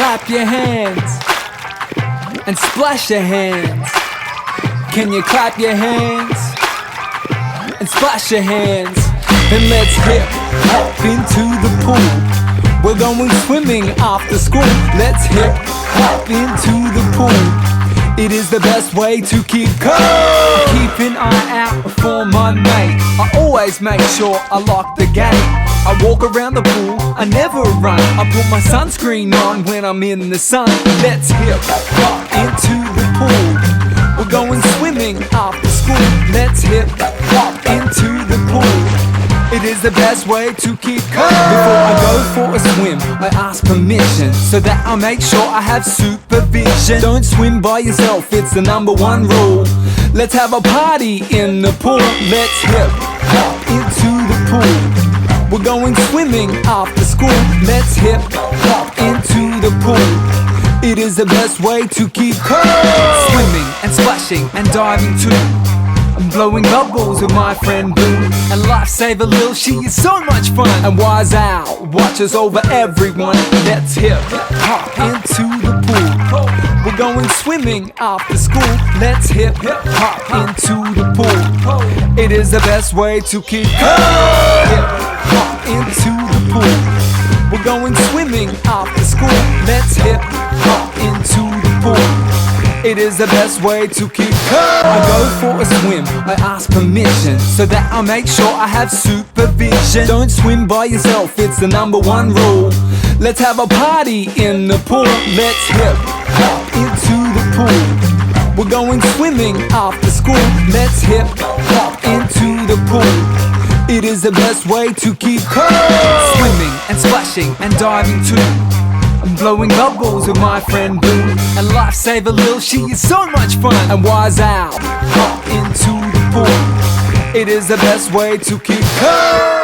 clap your hands and splash your hands? Can you clap your hands and splash your hands? Then let's hip hop into the pool. We're going swimming after school. Let's hip hop into the pool. It is the best way to keep cool. I keep an eye out for my mate. I always make sure I lock the gate. I walk around the pool, I never run. I put my sunscreen on when I'm in the sun. Let's hip hop into the pool. We're going swimming after school. Let's hip hop into the pool. It is the best way to keep cool. Before I go for a swim, I ask permission, so that I make sure I have supervision. Don't swim by yourself, it's the #1 rule. Let's have a party in the pool. Let's hip hop into the pool. We're going swimming after school. Let's hip hop into the pool. It is the best way to keep cool. Swimming and splashing and diving too. I'm blowing bubbles with my friend Boo. And Lifesaver Lil, she is so much fun. And Wise Owl watches over everyone. Let's hip hop into the pool. We're going swimming after school. Let's hip hop into the pool. It is the best way to keep cool. Hip hop into the pool. We're going swimming after school. Let's hip hop into the pool. It is the best way to keep cool. I go for a swim, I ask permission, so that I make sure I have supervision. Don't swim by yourself, it's the #1 rule. Let's have a party in the pool. Let's hip hop into the pool. We're going swimming after school. Let's hip hop into the pool. It is the best way to keep cool. Swimming and splashing and diving too. I'm blowing bubbles with my friend Boo. And Lifesaver Lil, she is so much fun. And Wise Owl hop into the pool. It is the best way to keep cool.